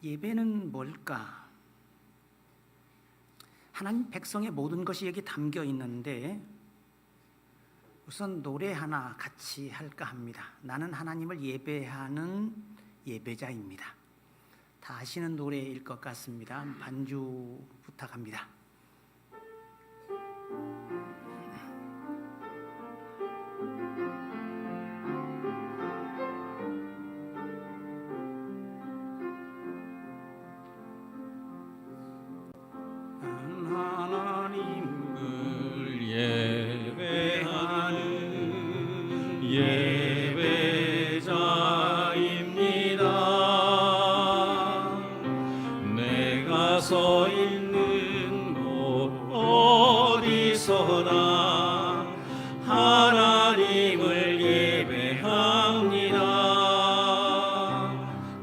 예배는 뭘까? 하나님 백성의 모든 것이 여기 담겨 있는데 우선 노래 하나 같이 할까 합니다. 나는 하나님을 예배하는 예배자입니다. 다 아시는 노래일 것 같습니다. 반주 부탁합니다. 하나님을 예배하는 예배자입니다. 내가 서 있는 곳 어디서나 하나님을 예배합니다.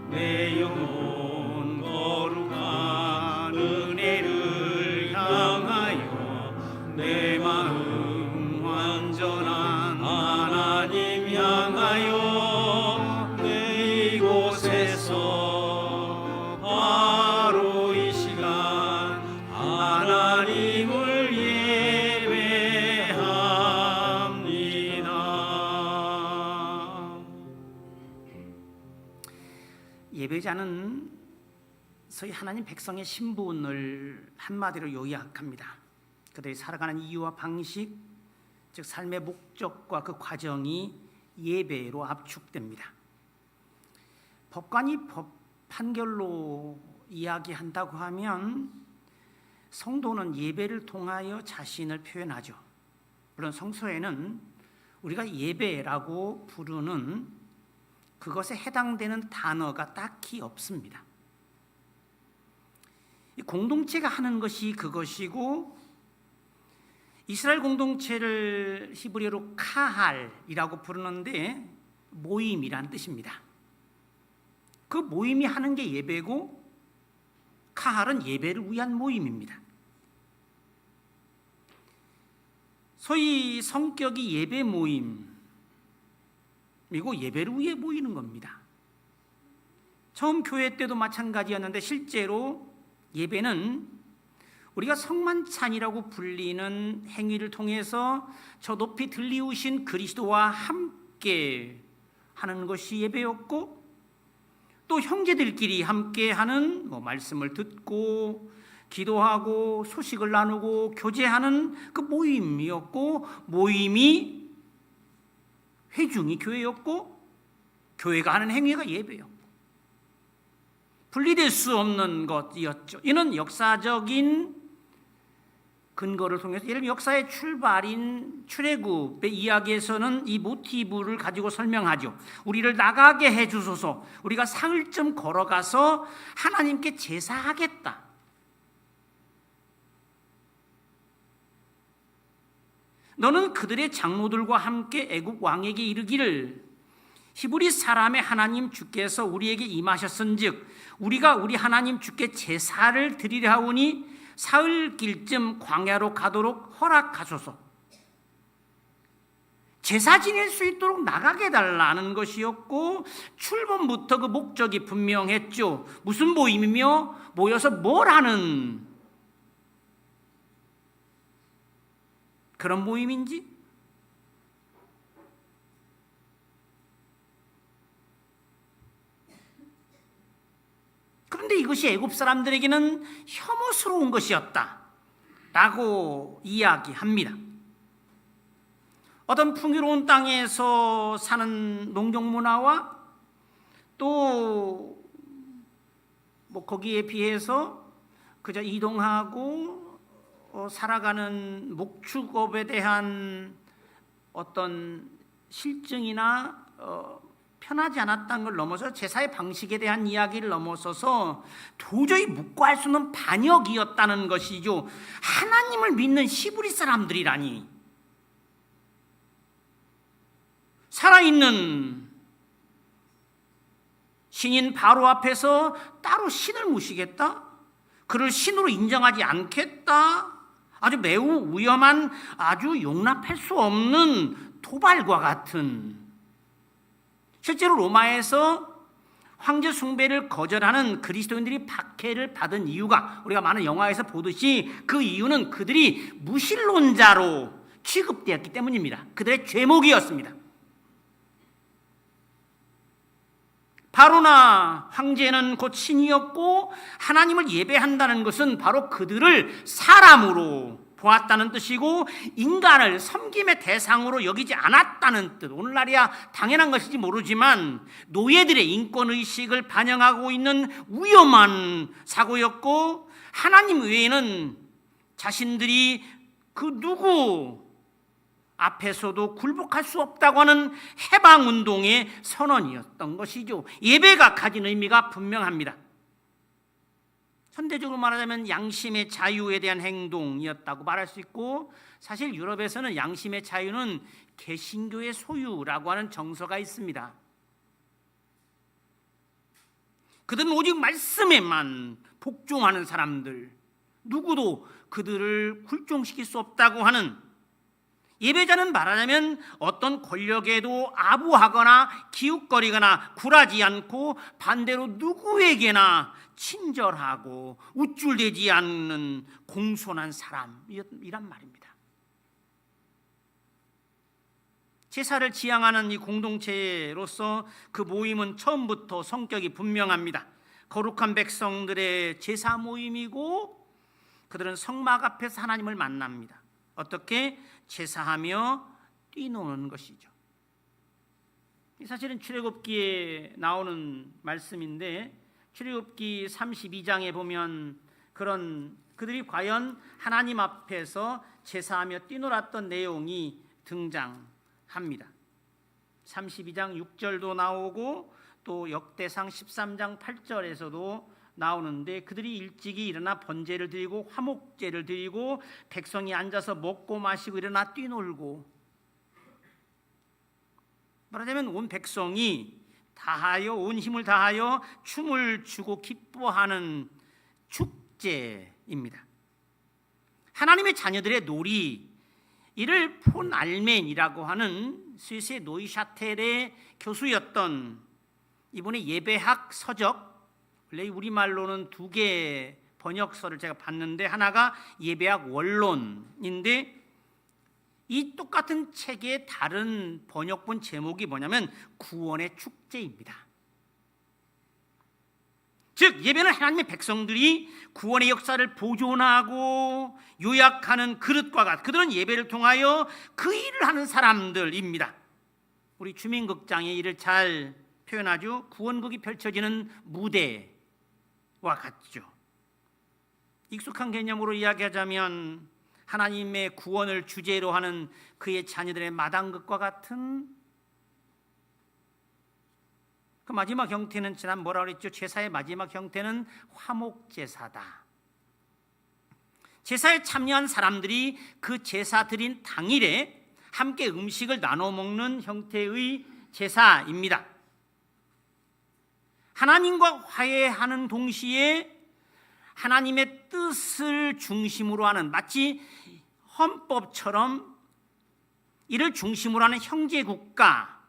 내 영혼 거룩한 은혜를 향하여 내 마음 완전한 하나님 향하여 내 이곳에서 바로 이 시간 하나님을 예배합니다. 예배자는 소위 하나님 백성의 신분을 한마디로 요약합니다. 그들이 살아가는 이유와 방식, 즉 삶의 목적과 그 과정이 예배로 압축됩니다. 법관이 법 판결로 이야기한다고 하면 성도는 예배를 통하여 자신을 표현하죠. 물론 성서에는 우리가 예배라고 부르는 그것에 해당되는 단어가 딱히 없습니다. 이 공동체가 하는 것이 그것이고, 이스라엘 공동체를 히브리어로 카할이라고 부르는데 모임이란 뜻입니다. 그 모임이 하는 게 예배고, 카할은 예배를 위한 모임입니다. 소위 성격이 예배 모임이고 예배를 위해 모이는 겁니다. 처음 교회 때도 마찬가지였는데 실제로 예배는 우리가 성만찬이라고 불리는 행위를 통해서 저 높이 들리우신 그리스도와 함께 하는 것이 예배였고, 또 형제들끼리 함께 하는 말씀을 듣고 기도하고 소식을 나누고 교제하는 그 모임이었고, 모임이 회중이 교회였고, 교회가 하는 행위가 예배였고, 분리될 수 없는 것이었죠. 이는 역사적인 근거를 통해서, 예를 들어 역사의 출발인 출애굽의 이야기에서는 이 모티브를 가지고 설명하죠. 우리를 나가게 해주소서. 우리가 사흘쯤 걸어가서 하나님께 제사하겠다. 너는 그들의 장로들과 함께 애굽 왕에게 이르기를, 히브리 사람의 하나님 주께서 우리에게 임하셨은즉 우리가 우리 하나님 주께 제사를 드리려 하오니 사흘길쯤 광야로 가도록 허락하소서. 제사 지낼 수 있도록 나가게 해달라는 것이었고, 출범부터 그 목적이 분명했죠. 무슨 모임이며 모여서 뭘 하는 그런 모임인지. 그런데 이것이 애굽 사람들에게는 혐오스러운 것이었다라고 이야기합니다. 어떤 풍요로운 땅에서 사는 농경 문화와 또 거기에 비해서 그저 이동하고 살아가는 목축업에 대한 어떤 실증이나 편하지 않았다는 걸 넘어서 제사의 방식에 대한 이야기를 넘어서서 도저히 묵과할 수 없는 반역이었다는 것이죠. 하나님을 믿는 히브리 사람들이라니, 살아있는 신인 바로 앞에서 따로 신을 모시겠다? 그를 신으로 인정하지 않겠다? 아주 매우 위험한, 아주 용납할 수 없는 도발과 같은, 실제로 로마에서 황제 숭배를 거절하는 그리스도인들이 박해를 받은 이유가 우리가 많은 영화에서 보듯이 그 이유는 그들이 무신론자로 취급되었기 때문입니다. 그들의 죄목이었습니다. 바로나 황제는 곧 신이었고 하나님을 예배한다는 것은 바로 그들을 사람으로 보았다는 뜻이고 인간을 섬김의 대상으로 여기지 않았다는 뜻. 오늘날이야 당연한 것인지 모르지만 노예들의 인권의식을 반영하고 있는 위험한 사고였고 하나님 외에는 자신들이 그 누구 앞에서도 굴복할 수 없다고 하는 해방운동의 선언이었던 것이죠. 예배가 가진 의미가 분명합니다. 현대적으로 말하자면 양심의 자유에 대한 행동이었다고 말할 수 있고 사실 유럽에서는 양심의 자유는 개신교의 소유라고 하는 정서가 있습니다. 그들은 오직 말씀에만 복종하는 사람들, 누구도 그들을 굴종시킬 수 없다고 하는 예배자는 말하자면 어떤 권력에도 아부하거나 기웃거리거나 굴하지 않고 반대로 누구에게나 친절하고 우쭐대지 않는 공손한 사람이란 말입니다. 제사를 지향하는 이 공동체로서 그 모임은 처음부터 성격이 분명합니다. 거룩한 백성들의 제사 모임이고 그들은 성막 앞에서 하나님을 만납니다. 어떻게? 제사하며 뛰노는 것이죠. 사실은 출애굽기에 나오는 말씀인데 출애굽기 32장에 보면 그들이 과연 하나님 앞에서 제사하며 뛰놀았던 내용이 등장합니다. 32장 6절도 나오고 또 역대상 13장 8절에서도 나오는데 그들이 일찍이 일어나 번제를 드리고 화목제를 드리고 백성이 앉아서 먹고 마시고 일어나 뛰놀고 말하자면 온 백성이 다하여 온 힘을 다하여 춤을 추고 기뻐하는 축제입니다. 하나님의 자녀들의 놀이 이를 폰 알멘이라고 하는 스위스의 노이샤텔의 교수였던 이분의 예배학 서적, 원래 우리말로는 두 개의 번역서를 제가 봤는데 하나가 예배학 원론인데 이 똑같은 책의 다른 번역본 제목이 뭐냐면 구원의 축제입니다. 즉 예배는 하나님의 백성들이 구원의 역사를 보존하고 요약하는 그릇과 같은 그들은 예배를 통하여 그 일을 하는 사람들입니다. 우리 주민극장의 일을 잘 표현하죠. 구원극이 펼쳐지는 무대와 같죠. 익숙한 개념으로 이야기하자면 하나님의 구원을 주제로 하는 그의 자녀들의 마당극과 같은 그 마지막 형태는 지난 뭐라 그랬죠? 제사의 마지막 형태는 화목제사다. 제사에 참여한 사람들이 그 제사 드린 당일에 함께 음식을 나눠 먹는 형태의 제사입니다. 하나님과 화해하는 동시에 하나님의 뜻을 중심으로 하는 마치 헌법처럼 이를 중심으로 하는 형제국가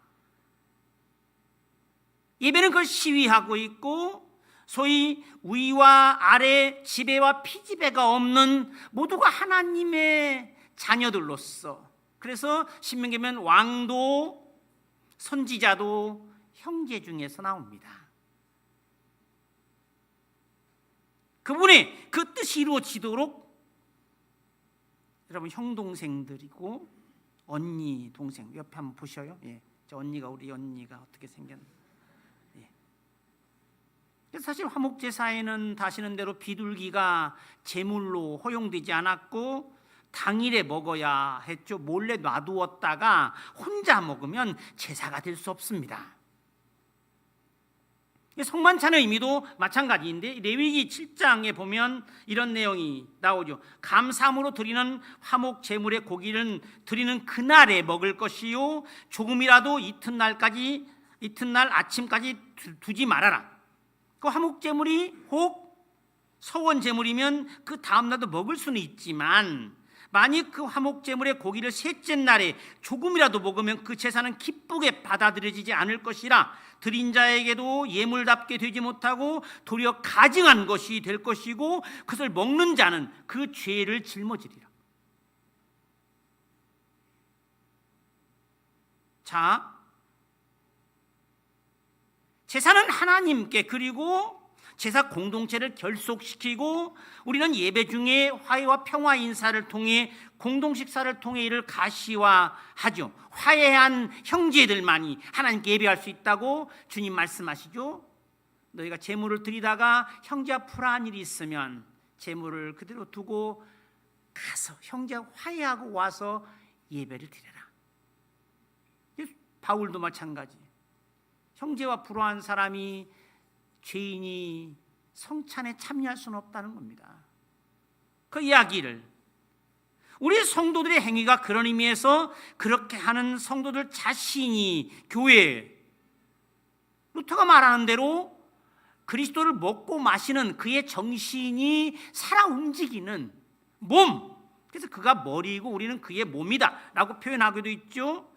예배는 그걸 시위하고 있고 소위 위와 아래 지배와 피지배가 없는 모두가 하나님의 자녀들로서 그래서 신명기면 왕도 선지자도 형제 중에서 나옵니다. 그분의 그 뜻이 이루어지도록 여러분 형 동생들이고 언니 동생 옆에 한번 보셔요. 예, 저 언니가 우리 언니가 어떻게 생겼나. 예. 그래서 사실 화목제사에는 다시는 대로 비둘기가 제물로 허용되지 않았고 당일에 먹어야 했죠. 몰래 놔두었다가 혼자 먹으면 제사가 될 수 없습니다. 성만찬의 의미도 마찬가지인데 레위기 7장에 보면 이런 내용이 나오죠. 감사함으로 드리는 화목 제물의 고기는 드리는 그날에 먹을 것이요 조금이라도 이튿날 아침까지 두지 말아라. 그 화목 제물이 혹 서원 제물이면 그 다음 날도 먹을 수는 있지만 만약 그 화목제물의 고기를 셋째 날에 조금이라도 먹으면 그 제사는 기쁘게 받아들여지지 않을 것이라 드린 자에게도 예물답게 되지 못하고 도리어 가증한 것이 될 것이고 그것을 먹는 자는 그 죄를 짊어지리라. 자, 제사는 하나님께 그리고 제사 공동체를 결속시키고 우리는 예배 중에 화해와 평화 인사를 통해 공동식사를 통해 이를 가시화하죠. 화해한 형제들만이 하나님께 예배할 수 있다고 주님 말씀하시죠. 너희가 제물을 드리다가 형제와 불화한 일이 있으면 제물을 그대로 두고 가서 형제와 화해하고 와서 예배를 드려라. 바울도 마찬가지. 형제와 불화한 사람이 죄인이 성찬에 참여할 수는 없다는 겁니다. 그 이야기를 우리 성도들의 행위가 그런 의미에서 그렇게 하는 성도들 자신이 교회 루터가 말하는 대로 그리스도를 먹고 마시는 그의 정신이 살아 움직이는 몸, 그래서 그가 머리이고 우리는 그의 몸이다 라고 표현하기도 있죠.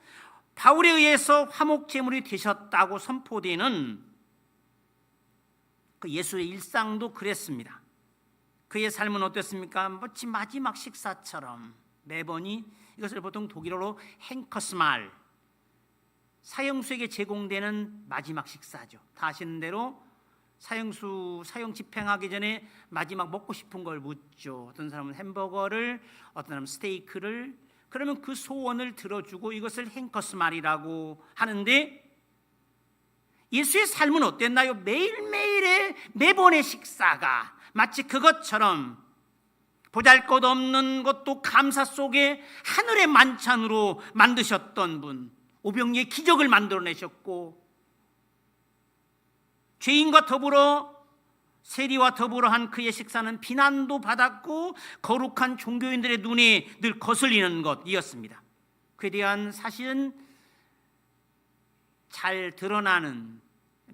바울에 의해서 화목제물이 되셨다고 선포되는 그 예수의 일상도 그랬습니다. 그의 삶은 어땠습니까? 마치 마지막 식사처럼 매번이 이것을 보통 독일어로 행커스말, 사형수에게 제공되는 마지막 식사죠. 다 아시는 대로 사형 집행하기 전에 마지막 먹고 싶은 걸 묻죠. 어떤 사람은 햄버거를, 어떤 사람은 스테이크를. 그러면 그 소원을 들어주고 이것을 행커스말이라고 하는데 예수의 삶은 어땠나요? 매일매일의 매번의 식사가 마치 그것처럼 보잘것없는 것도 감사 속에 하늘의 만찬으로 만드셨던 분, 오병이의 기적을 만들어내셨고 죄인과 더불어 세리와 더불어 한 그의 식사는 비난도 받았고 거룩한 종교인들의 눈에 늘 거슬리는 것이었습니다. 그에 대한 사실은 잘 드러나는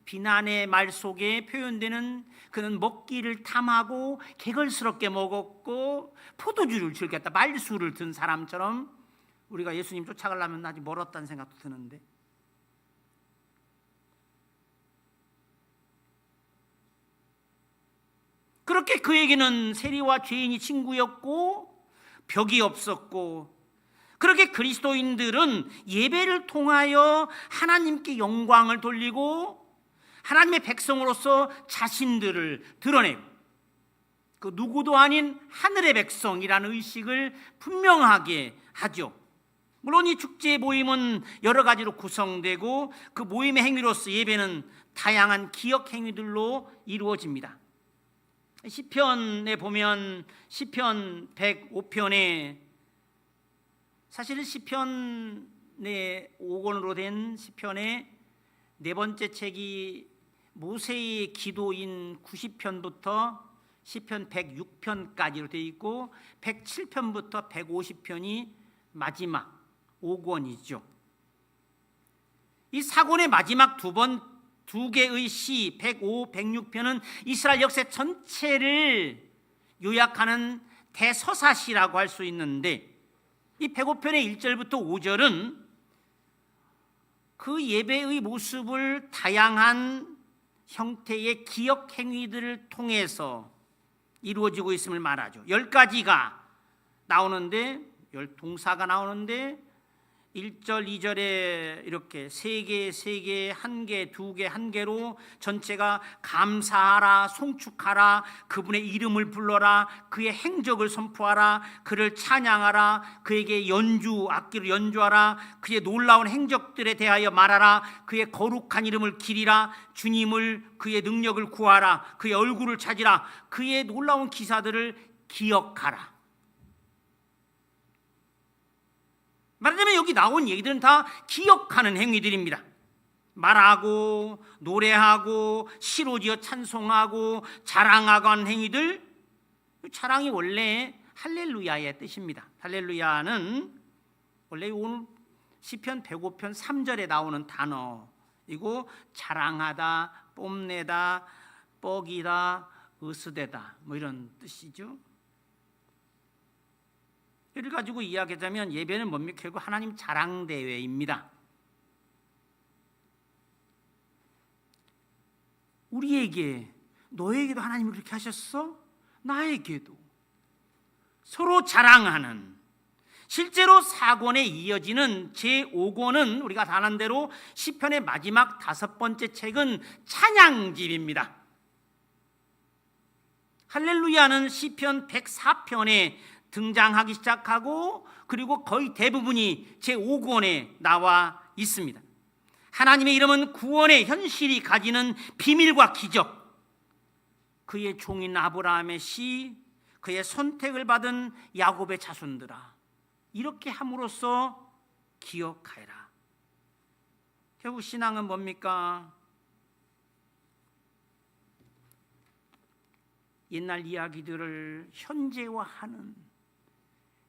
비난의 말 속에 표현되는 그는 먹기를 탐하고 개걸스럽게 먹었고 포도주를 즐겼다, 말수를 든 사람처럼 우리가 예수님 쫓아가려면 아직 멀었다는 생각도 드는데 그렇게 그에게는 세리와 죄인이 친구였고 벽이 없었고 그렇게 그리스도인들은 예배를 통하여 하나님께 영광을 돌리고 하나님의 백성으로서 자신들을 드러내고 그 누구도 아닌 하늘의 백성이라는 의식을 분명하게 하죠. 물론 이 축제 모임은 여러 가지로 구성되고 그 모임의 행위로서 예배는 다양한 기억 행위들로 이루어집니다. 시편에 보면 시편 105편에 사실 시편의 5권으로 된 시편의 네 번째 책이 모세의 기도인 90편부터 시편 106편까지로 되어 있고 107편부터 150편이 마지막 5권이죠. 이 4권의 마지막 두 개의 시 105, 106편은 이스라엘 역사 전체를 요약하는 대서사시라고 할 수 있는데 이 105편의 1절부터 5절은 그 예배의 모습을 다양한 형태의 기억 행위들을 통해서 이루어지고 있음을 말하죠. 10가지가 나오는데 동사가 나오는데 1절, 2절에 이렇게 3개, 3개, 1개, 2개, 1개로 전체가 감사하라, 송축하라, 그분의 이름을 불러라, 그의 행적을 선포하라, 그를 찬양하라, 그에게 악기로 연주하라, 그의 놀라운 행적들에 대하여 말하라, 그의 거룩한 이름을 기리라, 주님을, 그의 능력을 구하라, 그의 얼굴을 찾으라, 그의 놀라운 기사들을 기억하라. 말하자면 여기 나온 얘기들은 다 기억하는 행위들입니다. 말하고 노래하고 시로지어 찬송하고 자랑하고 하는 행위들, 자랑이 원래 할렐루야의 뜻입니다. 할렐루야는 원래 오늘 시편 105편 3절에 나오는 단어이고 자랑하다, 뽐내다, 뻐기다, 으스대다 뭐 이런 뜻이죠. 이를 가지고 이야기하자면 예배는 뭡니까? 결국 하나님 자랑대회입니다. 우리에게, 너에게도 하나님이 그렇게 하셨어? 나에게도. 서로 자랑하는, 실제로 4권에 이어지는 제5권은 우리가 다 아는 대로 시편의 마지막 5번째 책은 찬양집입니다. 할렐루야는 시편 104편에 등장하기 시작하고 그리고 거의 대부분이 제5권에 나와 있습니다. 하나님의 이름은 구원의 현실이 가지는 비밀과 기적, 그의 종인 아브라함의 시, 그의 선택을 받은 야곱의 자손들아, 이렇게 함으로써 기억하여라. 결국 신앙은 뭡니까? 옛날 이야기들을 현재화하는,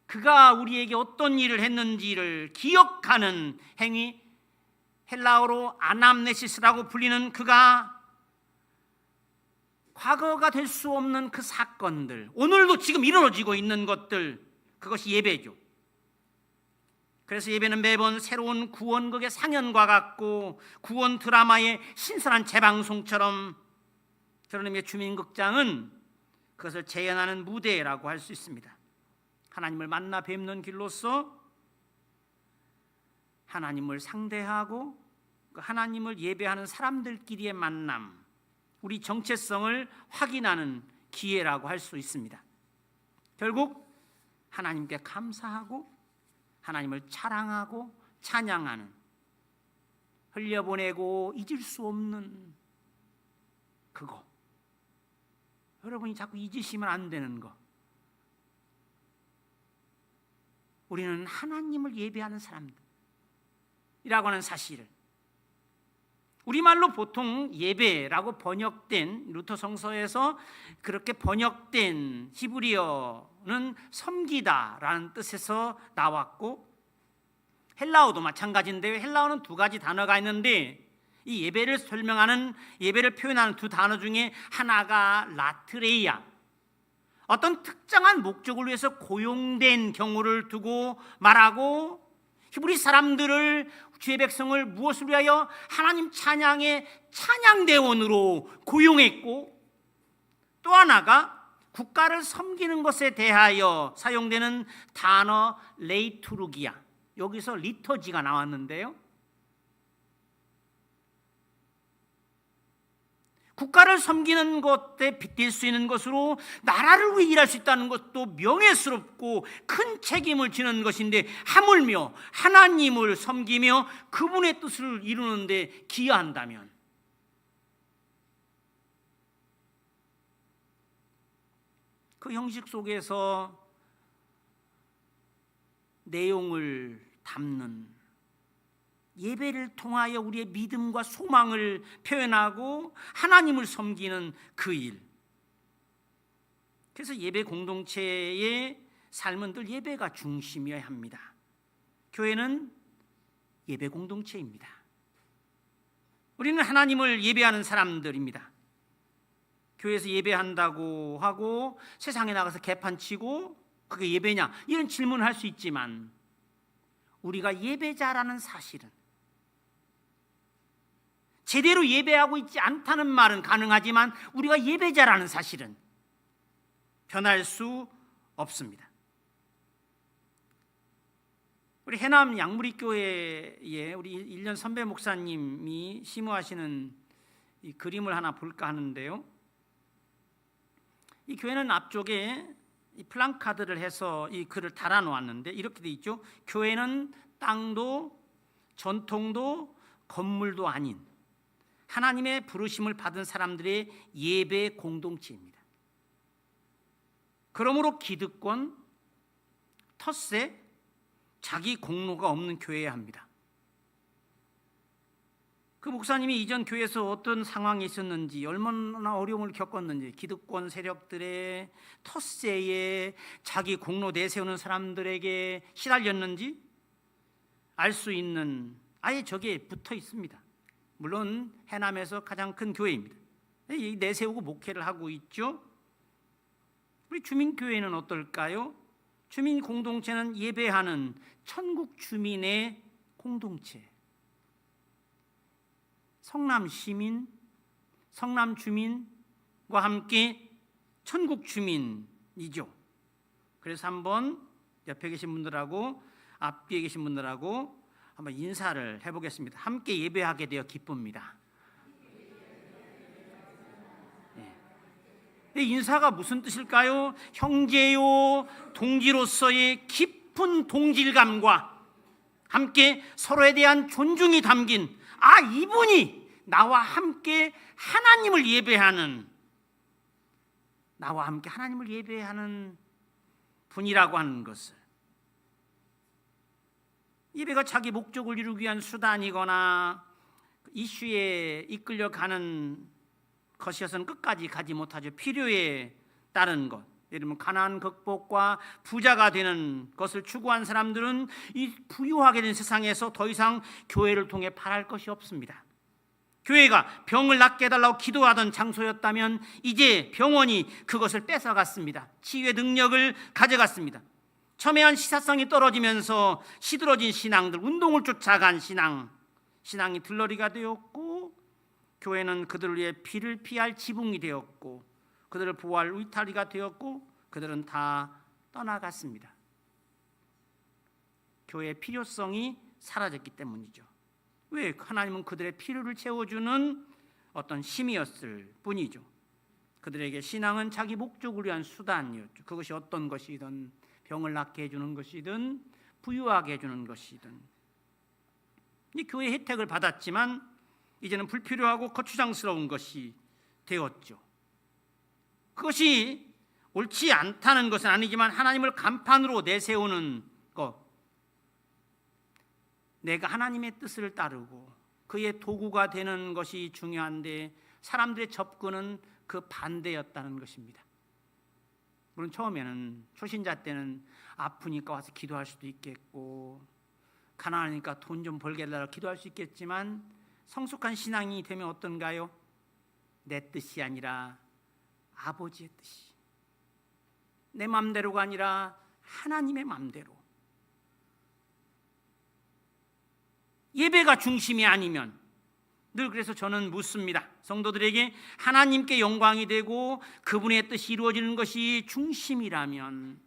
그가 우리에게 어떤 일을 했는지를 기억하는 행위, 헬라어로 아남네시스라고 불리는, 그가 과거가 될 수 없는 그 사건들, 오늘도 지금 이루어지고 있는 것들, 그것이 예배죠. 그래서 예배는 매번 새로운 구원극의 상연과 같고 구원 드라마의 신선한 재방송처럼, 그런 의미의 주민극장은 그것을 재현하는 무대라고 할 수 있습니다. 하나님을 만나 뵙는 길로서 하나님을 상대하고 그 하나님을 예배하는 사람들끼리의 만남, 우리 정체성을 확인하는 기회라고 할 수 있습니다. 결국 하나님께 감사하고 하나님을 자랑하고 찬양하는, 흘려보내고 잊을 수 없는 그거, 여러분이 자꾸 잊으시면 안 되는 거, 우리는 하나님을 예배하는 사람들이라고 하는 사실을, 우리말로 보통 예배라고 번역된, 루터 성서에서 그렇게 번역된 히브리어는 섬기다라는 뜻에서 나왔고, 헬라어도 마찬가지인데요. 헬라어는 2가지 단어가 있는데 이 예배를 설명하는, 예배를 표현하는 2 단어 중에 하나가 라트레이아, 어떤 특정한 목적을 위해서 고용된 경우를 두고 말하고, 히브리 사람들을, 주의 백성을 무엇을 위하여? 하나님 찬양의 찬양대원으로 고용했고, 또 하나가 국가를 섬기는 것에 대하여 사용되는 단어 레이투르기아, 여기서 리터지가 나왔는데요, 국가를 섬기는 것에 빗댈 수 있는 것으로 나라를 위해 일할 수 있다는 것도 명예스럽고 큰 책임을 지는 것인데, 하물며 하나님을 섬기며 그분의 뜻을 이루는 데 기여한다면, 그 형식 속에서 내용을 담는, 예배를 통하여 우리의 믿음과 소망을 표현하고 하나님을 섬기는 그 일. 그래서 예배 공동체의 삶은 늘 예배가 중심이어야 합니다. 교회는 예배 공동체입니다. 우리는 하나님을 예배하는 사람들입니다. 교회에서 예배한다고 하고 세상에 나가서 개판치고 그게 예배냐, 이런 질문을 할 수 있지만, 우리가 예배자라는 사실은, 제대로 예배하고 있지 않다는 말은 가능하지만 우리가 예배자라는 사실은 변할 수 없습니다. 우리 해남 양무리교회에 우리 1년 선배 목사님이 심우하시는 이 그림을 하나 볼까 하는데요, 이 교회는 앞쪽에 이 플랜카드를 해서 이 글을 달아 놓았는데 이렇게 돼 있죠. 교회는 땅도 전통도 건물도 아닌 하나님의 부르심을 받은 사람들의 예배 공동체입니다. 그러므로 기득권, 텃세, 자기 공로가 없는 교회여야 합니다. 그 목사님이 이전 교회에서 어떤 상황이 있었는지, 얼마나 어려움을 겪었는지, 기득권 세력들의 텃세에 자기 공로 내세우는 사람들에게 시달렸는지 알 수 있는, 아예 저기에 붙어 있습니다. 물론 해남에서 가장 큰 교회입니다. 내세우고 목회를 하고 있죠. 우리 주민교회는 어떨까요? 주민 공동체는 예배하는 천국 주민의 공동체. 성남 시민, 성남 주민과 함께 천국 주민이죠. 그래서 한번 옆에 계신 분들하고 앞뒤에 계신 분들하고 한번 인사를 해보겠습니다. 함께 예배하게 되어 기쁩니다. 이 인사가 무슨 뜻일까요? 형제요 동지로서의 깊은 동질감과 함께 서로에 대한 존중이 담긴, 이분이 나와 함께 하나님을 예배하는, 나와 함께 하나님을 예배하는 분이라고 하는 것을, 예배가 자기 목적을 이루기 위한 수단이거나 이슈에 이끌려가는 것이어서는 끝까지 가지 못하죠. 필요에 따른 것, 예를 들면 가난 극복과 부자가 되는 것을 추구한 사람들은 이 부유하게 된 세상에서 더 이상 교회를 통해 바랄 것이 없습니다. 교회가 병을 낫게 해달라고 기도하던 장소였다면 이제 병원이 그것을 뺏어갔습니다. 치유의 능력을 가져갔습니다. 첨예한 시사성이 떨어지면서 시들어진 신앙들, 운동을 쫓아간 신앙이 들러리가 되었고, 교회는 그들을 위해 피를 피할 지붕이 되었고, 그들을 보호할 울타리가 되었고, 그들은 다 떠나갔습니다. 교회의 필요성이 사라졌기 때문이죠. 왜? 하나님은 그들의 필요를 채워주는 어떤 힘이었을 뿐이죠. 그들에게 신앙은 자기 목적을 위한 수단이었죠. 그것이 어떤 것이든, 병을 낫게 해주는 것이든 부유하게 해주는 것이든. 이 교회 혜택을 받았지만 이제는 불필요하고 거추장스러운 것이 되었죠. 그것이 옳지 않다는 것은 아니지만 하나님을 간판으로 내세우는 것, 내가 하나님의 뜻을 따르고 그의 도구가 되는 것이 중요한데 사람들의 접근은 그 반대였다는 것입니다. 물론 처음에는, 초신자 때는 아프니까 와서 기도할 수도 있겠고, 가난하니까 돈 좀 벌게 해달라고 기도할 수 있겠지만, 성숙한 신앙이 되면 어떤가요? 내 뜻이 아니라 아버지의 뜻이, 내 마음대로가 아니라 하나님의 마음대로. 예배가 중심이 아니면, 늘 그래서 저는 묻습니다. 성도들에게 하나님께 영광이 되고 그분의 뜻이 이루어지는 것이 중심이라면,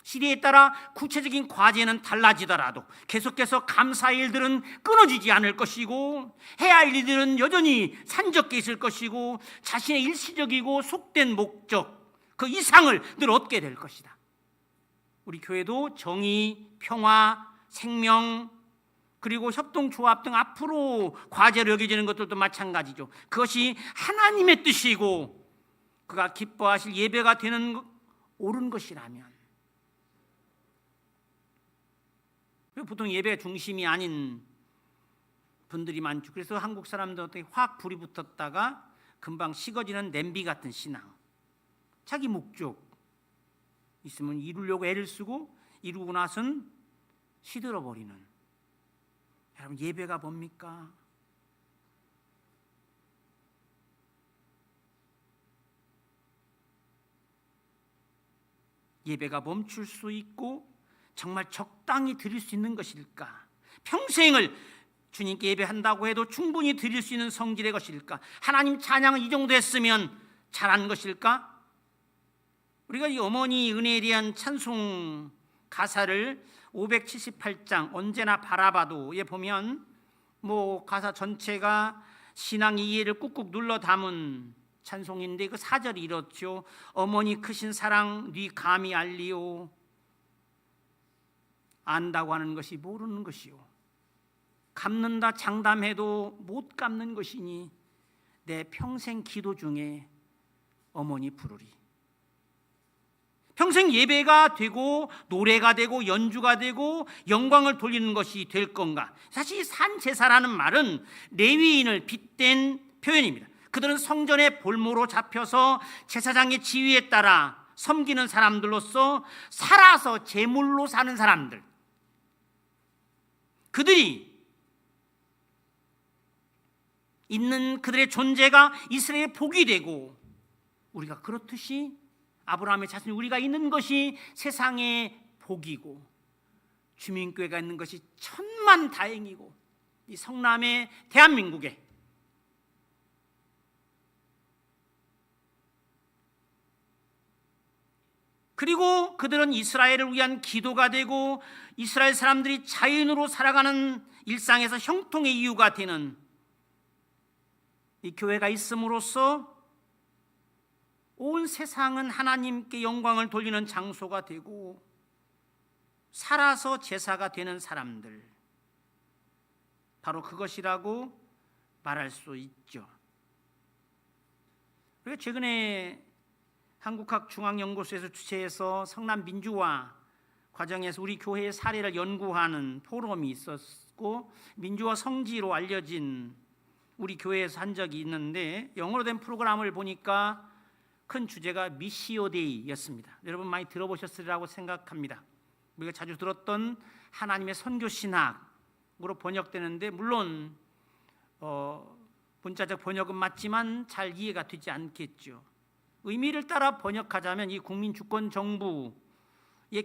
시대에 따라 구체적인 과제는 달라지더라도 계속해서 감사의 일들은 끊어지지 않을 것이고, 해야 할 일들은 여전히 산적해 있을 것이고, 자신의 일시적이고 속된 목적 그 이상을 늘 얻게 될 것이다. 우리 교회도 정의, 평화, 생명, 그리고 협동조합 등 앞으로 과제로 여겨지는 것들도 마찬가지죠. 그것이 하나님의 뜻이고 그가 기뻐하실 예배가 되는 옳은 것이라면, 보통 예배 중심이 아닌 분들이 많죠. 그래서 한국 사람들한테 확 불이 붙었다가 금방 식어지는 냄비 같은 신앙, 자기 목적 있으면 이루려고 애를 쓰고 이루고 나선 시들어버리는. 여러분, 예배가 뭡니까? 예배가 멈출 수 있고 정말 적당히 드릴 수 있는 것일까? 평생을 주님께 예배한다고 해도 충분히 드릴 수 있는 성질의 것일까? 하나님 찬양은 이 정도 했으면 잘한 것일까? 우리가 이 어머니 은혜에 대한 찬송 가사를 578장 언제나 바라봐도에 보면 가사 전체가 신앙의 이해를 꾹꾹 눌러 담은 찬송인데, 그 4절이 이렇죠. 어머니 크신 사랑 네 감히 알리오. 안다고 하는 것이 모르는 것이요, 갚는다 장담해도 못 갚는 것이니 내 평생 기도 중에 어머니 부르리. 평생 예배가 되고 노래가 되고 연주가 되고 영광을 돌리는 것이 될 건가? 사실 이 산제사라는 말은 레위인을 빗댄 표현입니다. 그들은 성전의 볼모로 잡혀서 제사장의 지휘에 따라 섬기는 사람들로서 살아서 제물로 사는 사람들, 그들이 있는 그들의 존재가 이스라엘의 복이 되고, 우리가 그렇듯이 아브라함의 자손이 우리가 있는 것이 세상의 복이고 주민교회가 있는 것이 천만 다행이고 이 성남의 대한민국에 그리고 그들은 이스라엘을 위한 기도가 되고 이스라엘 사람들이 자연으로 살아가는 일상에서 형통의 이유가 되는 이 교회가 있음으로써 온 세상은 하나님께 영광을 돌리는 장소가 되고 살아서 제사가 되는 사람들, 바로 그것이라고 말할 수 있죠. 그리고 최근에 한국학중앙연구소에서 주최해서 성남 민주화 과정에서 우리 교회의 사례를 연구하는 포럼이 있었고, 민주화 성지로 알려진 우리 교회에서 한 적이 있는데, 영어로 된 프로그램을 보니까 큰 주제가 미시오 데이였습니다. 여러분 많이 들어보셨으리라고 생각합니다. 우리가 자주 들었던 하나님의 선교 신학으로 번역되는데, 물론 문자적 번역은 맞지만 잘 이해가 되지 않겠죠. 의미를 따라 번역하자면 이 국민주권 정부의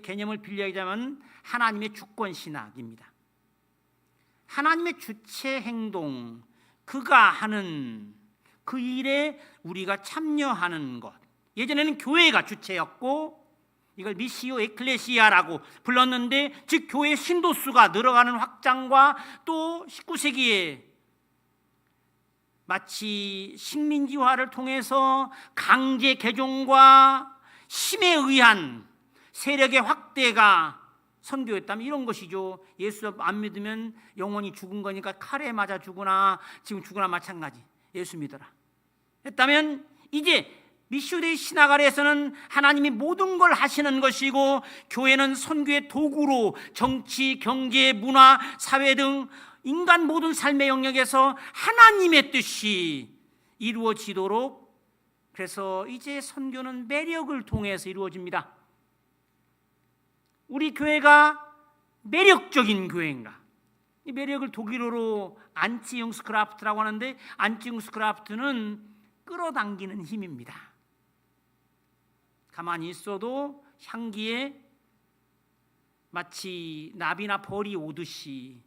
개념을 빌려자면 하나님의 주권 신학입니다. 하나님의 주체 행동, 그가 하는 그 일에 우리가 참여하는 것. 예전에는 교회가 주체였고 이걸 미시오 에클레시아라고 불렀는데, 즉 교회 신도수가 늘어가는 확장과 또 19세기에 마치 식민지화를 통해서 강제 개종과 힘에 의한 세력의 확대가 선교였다면 이런 것이죠. 예수 안 믿으면 영원히 죽은 거니까 칼에 맞아 죽으나 지금 죽으나 마찬가지. 예수 믿어라 했다면, 이제 미슈데이 신학 아래에서는 하나님이 모든 걸 하시는 것이고 교회는 선교의 도구로 정치, 경제, 문화, 사회 등 인간 모든 삶의 영역에서 하나님의 뜻이 이루어지도록, 그래서 이제 선교는 매력을 통해서 이루어집니다. 우리 교회가 매력적인 교회인가? 이 매력을 독일어로 안치융스크라프트라고 하는데, 안치융스크라프트는 끌어당기는 힘입니다. 가만히 있어도 향기에 마치 나비나 벌이 오듯이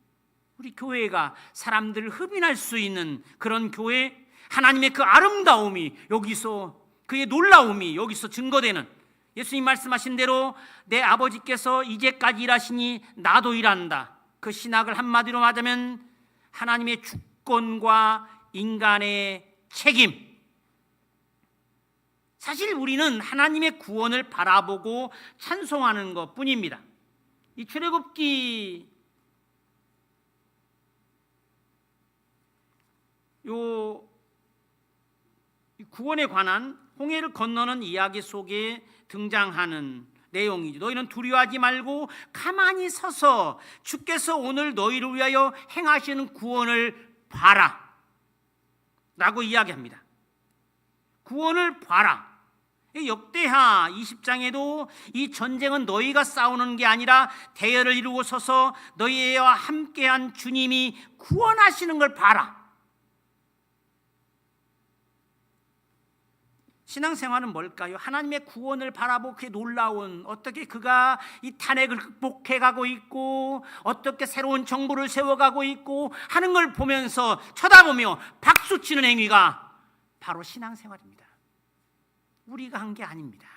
우리 교회가 사람들을 흡인할 수 있는 그런 교회, 하나님의 그 아름다움이 여기서, 그의 놀라움이 여기서 증거되는, 예수님 말씀하신 대로 내 아버지께서 이제까지 일하시니 나도 일한다. 그 신학을 한마디로 말하자면 하나님의 주권과 인간의 책임. 사실 우리는 하나님의 구원을 바라보고 찬송하는 것뿐입니다. 이 출애굽기 구원에 관한 홍해를 건너는 이야기 속에 등장하는 내용이죠. 너희는 두려워하지 말고 가만히 서서 주께서 오늘 너희를 위하여 행하시는 구원을 봐라 라고 이야기합니다. 구원을 봐라. 역대하 20장에도 이 전쟁은 너희가 싸우는 게 아니라 대열을 이루고 서서 너희와 함께한 주님이 구원하시는 걸 봐라. 신앙생활은 뭘까요? 하나님의 구원을 바라보고 그의 놀라운, 어떻게 그가 이 탄핵을 극복해가고 있고 어떻게 새로운 정부를 세워가고 있고 하는 걸 보면서 쳐다보며 박수치는 행위가 바로 신앙생활입니다. 우리가 한 게 아닙니다.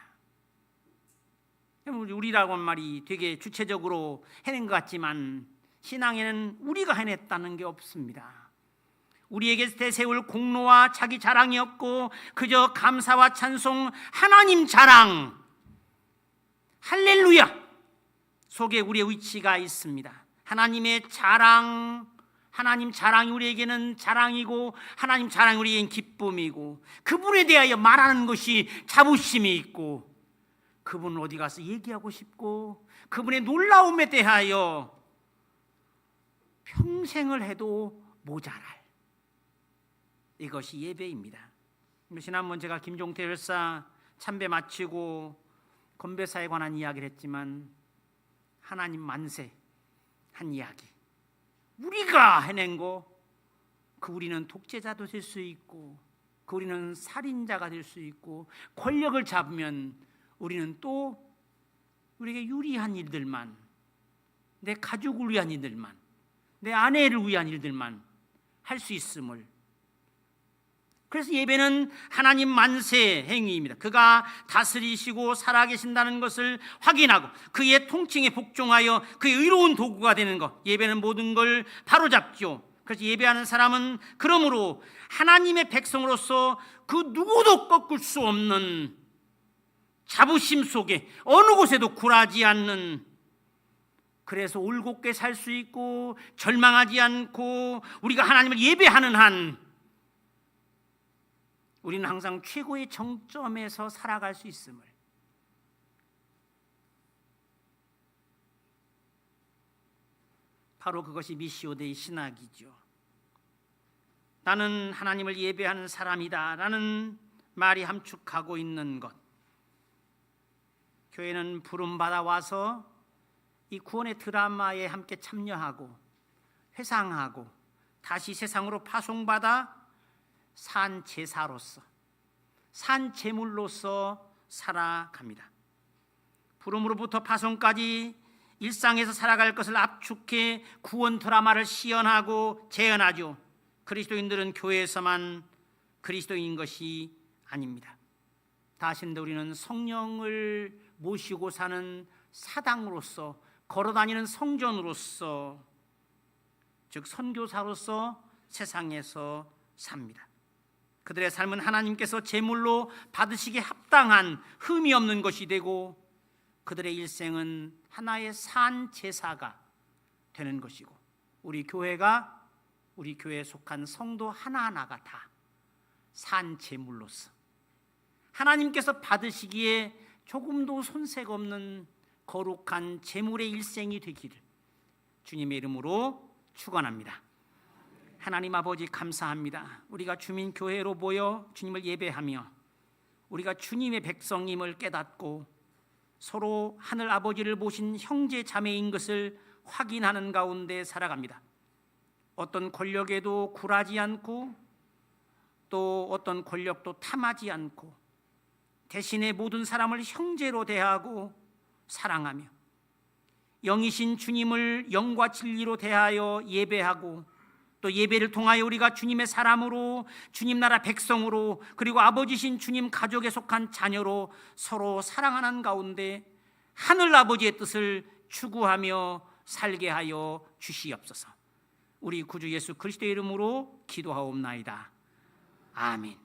우리라고 한 말이 되게 주체적으로 해낸 것 같지만 신앙에는 우리가 해냈다는 게 없습니다. 우리에게 대세울 공로와 자기 자랑이 없고 그저 감사와 찬송, 하나님 자랑, 할렐루야 속에 우리의 위치가 있습니다. 하나님의 자랑, 하나님 자랑이 우리에게는 자랑이고 하나님 자랑이 우리에게는 기쁨이고, 그분에 대하여 말하는 것이 자부심이 있고, 그분을 어디 가서 얘기하고 싶고, 그분의 놀라움에 대하여 평생을 해도 모자랄, 이것이 예배입니다. 지난번 제가 김종태 열사 참배 마치고 건배사에 관한 이야기를 했지만, 하나님 만세 한 이야기, 우리가 해낸 거, 그 우리는 독재자도 될 수 있고 그 우리는 살인자가 될 수 있고 권력을 잡으면 우리는 또 우리에게 유리한 일들만, 내 가족을 위한 일들만, 내 아내를 위한 일들만 할 수 있음을. 그래서 예배는 하나님 만세 행위입니다. 그가 다스리시고 살아계신다는 것을 확인하고 그의 통칭에 복종하여 그의 의로운 도구가 되는 것. 예배는 모든 걸 바로잡죠. 그래서 예배하는 사람은 그러므로 하나님의 백성으로서 그 누구도 꺾을 수 없는 자부심 속에 어느 곳에도 굴하지 않는, 그래서 올곧게 살 수 있고 절망하지 않고 우리가 하나님을 예배하는 한 우리는 항상 최고의 정점에서 살아갈 수 있음을. 바로 그것이 미시오 데이 신학이죠. 나는 하나님을 예배하는 사람이다 라는 말이 함축하고 있는 것. 교회는 부름받아 와서 이 구원의 드라마에 함께 참여하고 회상하고 다시 세상으로 파송받아 산 제사로서, 산 제물로서 살아갑니다. 부름으로부터 파송까지 일상에서 살아갈 것을 압축해 구원 드라마를 시연하고 재현하죠. 그리스도인들은 교회에서만 그리스도인인 것이 아닙니다. 다신데 우리는 성령을 모시고 사는 사당으로서, 걸어다니는 성전으로서, 즉 선교사로서 세상에서 삽니다. 그들의 삶은 하나님께서 제물로 받으시기에 합당한 흠이 없는 것이 되고 그들의 일생은 하나의 산 제사가 되는 것이고 우리 교회에 속한 성도 하나하나가 다 산 제물로서 하나님께서 받으시기에 조금도 손색 없는 거룩한 제물의 일생이 되기를 주님의 이름으로 축원합니다. 하나님 아버지 감사합니다. 우리가 주민교회로 모여 주님을 예배하며 우리가 주님의 백성임을 깨닫고 서로 하늘 아버지를 모신 형제 자매인 것을 확인하는 가운데 살아갑니다. 어떤 권력에도 굴하지 않고 또 어떤 권력도 탐하지 않고 대신에 모든 사람을 형제로 대하고 사랑하며 영이신 주님을 영과 진리로 대하여 예배하고 또 예배를 통하여 우리가 주님의 사람으로, 주님 나라 백성으로, 그리고 아버지신 주님 가족에 속한 자녀로 서로 사랑하는 가운데 하늘 아버지의 뜻을 추구하며 살게 하여 주시옵소서. 우리 구주 예수 그리스도의 이름으로 기도하옵나이다. 아멘.